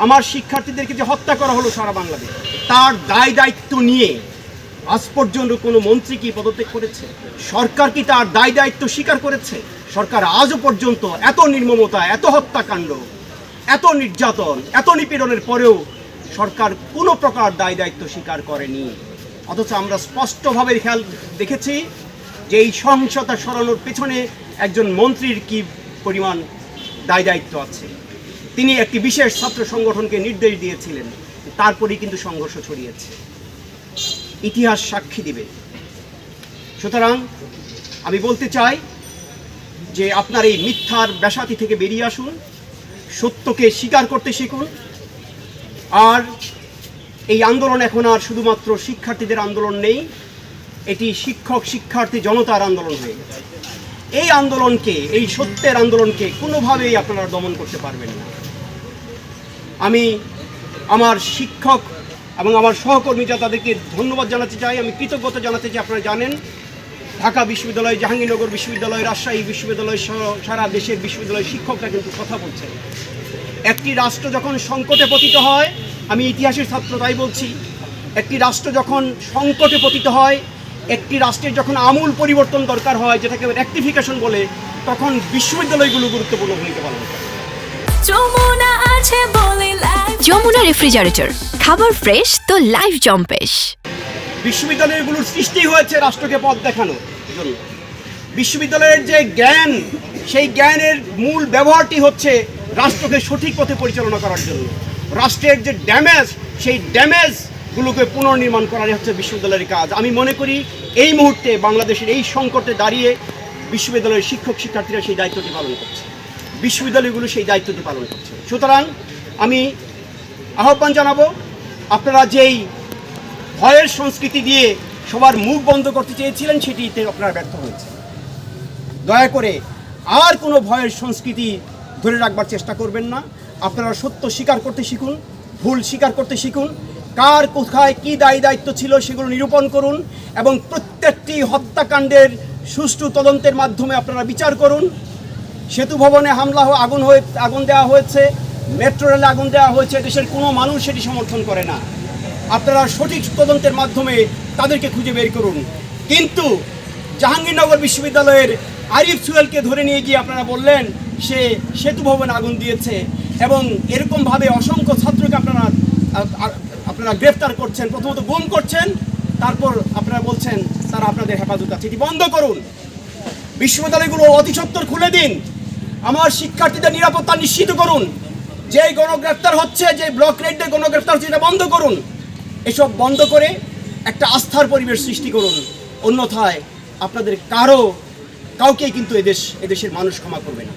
আমার শিক্ষার্থীদেরকে যে হত্যা করা হলো সারা বাংলাদেশে, তার দায় দায়িত্ব নিয়ে আজ পর্যন্ত কোনো মন্ত্রী কি পদত্যাগ করেছে? সরকার কি তার দায় দায়িত্ব স্বীকার করেছে? সরকার আজও পর্যন্ত এত নির্মমতা, এত হত্যাকাণ্ড, এত নির্যাতন, এত নিপীড়নের পরেও সরকার কোনো প্রকার দায় দায়িত্ব স্বীকার করেনি। অথচ আমরা স্পষ্টভাবে খেয়াল দেখেছি যে এই সহিংসতা সরানোর পেছনে একজন মন্ত্রীর কি পরিমাণ দায় দায়িত্ব আছে। তিনি একটি বিশেষ ছাত্র সংগঠনকে নির্দেশ দিয়েছিলেন, তারপরেই কিন্তু সংঘর্ষ ছড়িয়েছে। ইতিহাস সাক্ষী দিবে। সুতরাং আমি বলতে চাই যে আপনার এই মিথ্যার ব্যাসাতি থেকে বেরিয়ে আসুন, সত্যকে স্বীকার করতে শিখুন। আর এই আন্দোলন এখন আর শুধুমাত্র শিক্ষার্থীদের আন্দোলন নেই, এটি শিক্ষক শিক্ষার্থী জনতার আন্দোলন হয়ে গেছে। এই আন্দোলনকে, এই সত্যের আন্দোলনকে কোনোভাবেই আপনারা দমন করতে পারবেন না। আমি আমার শিক্ষক এবং আমার সহকর্মী যা তাদেরকে ধন্যবাদ জানাতে চাই, আমি কৃতজ্ঞতা জানাতে চাই। আপনারা জানেন ঢাকা বিশ্ববিদ্যালয়, জাহাঙ্গীরনগর বিশ্ববিদ্যালয়, রাজশাহী বিশ্ববিদ্যালয় সহ সারা দেশের বিশ্ববিদ্যালয়ের শিক্ষকরা কিন্তু কথা বলছেন। একটি রাষ্ট্র যখন সংকটে পতিত হয়, আমি ইতিহাসের ছাত্র তাই বলছি, একটি রাষ্ট্র যখন সংকটে পতিত হয়, একটি রাষ্ট্রের যখন আমূল পরিবর্তন দরকার হয়, যেটাকে রেকটিফিকেশন বলে, তখন বিশ্ববিদ্যালয়গুলো গুরুত্বপূর্ণ ভূমিকা পালন করে। যমুনা রেফ্রিজারেটর, খাবার ফ্রেশ তো লাইফ জম্পেশ। বিশ্ববিদ্যালয়গুলোর সৃষ্টি হয়েছে রাষ্ট্রকে পথ দেখানোর জন্য। বিশ্ববিদ্যালয়ের যে জ্ঞান, সেই জ্ঞানের মূল ব্যবহারটি হচ্ছে রাষ্ট্রকে সঠিক পথে পরিচালনা করার জন্য। রাষ্ট্রের যে ড্যামেজ, সেই ড্যামেজগুলোকে পুনর্নির্মাণ করাই হচ্ছে বিশ্ববিদ্যালয়ের কাজ। আমি মনে করি এই মুহূর্তে বাংলাদেশের এই সংকটে দাঁড়িয়ে বিশ্ববিদ্যালয়ের শিক্ষক শিক্ষার্থীরা সেই দায়িত্বটি পালন করছে, বিশ্ববিদ্যালয়গুলো সেই দায়িত্বটি পালন করছে। সুতরাং আমি আহ্বান জানাবো, আপনারা যেই ভয়ের সংস্কৃতি দিয়ে সবার মুখ বন্ধ করতে চেয়েছিলেন, সেটিতে আপনারা ব্যর্থ হয়েছে। দয়া করে আর কোনো ভয়ের সংস্কৃতি ধরে রাখবার চেষ্টা করবেন না। আপনারা সত্য স্বীকার করতে শিখুন, ভুল স্বীকার করতে শিখুন, কার কোথায় কী দায়ী দায়িত্ব ছিল সেগুলো নিরূপণ করুন, এবং প্রত্যেকটি হত্যাকাণ্ডের সুষ্ঠু তদন্তের মাধ্যমে আপনারা বিচার করুন। সেতু ভবনে হামলা আগুন দেওয়া হয়েছে, মেট্রো রেলে আগুন দেওয়া হয়েছে, দেশের কোনো মানুষ সেটি সমর্থন করে না। আপনারা সঠিক তদন্তের মাধ্যমে তাদেরকে খুঁজে বের করুন। কিন্তু জাহাঙ্গীরনগর বিশ্ববিদ্যালয়ের আরিফ সুহেলকে ধরে নিয়ে গিয়ে আপনারা বললেন সে সেতু ভবনে আগুন দিয়েছে, এবং এরকমভাবে অসংখ্য ছাত্রকে আপনারা গ্রেফতার করছেন, প্রথমত গুম করছেন, তারপর আপনারা বলছেন তারা আপনাদের হেফাজত আছে। এটি বন্ধ করুন। বিশ্ববিদ্যালয়গুলো অতি সত্বর খুলে দিন। আমার শিক্ষার্থীদের নিরাপত্তা নিশ্চিত করুন। যে গণগ্রেফতার হচ্ছে, যে ব্লক রেডে গণগ্রেফতার হচ্ছে, এটা বন্ধ করুন। এসব বন্ধ করে একটা আস্থার পরিবেশ সৃষ্টি করুন। অন্যথায় আপনাদের কাউকেই কিন্তু এদেশের মানুষ ক্ষমা করবে না।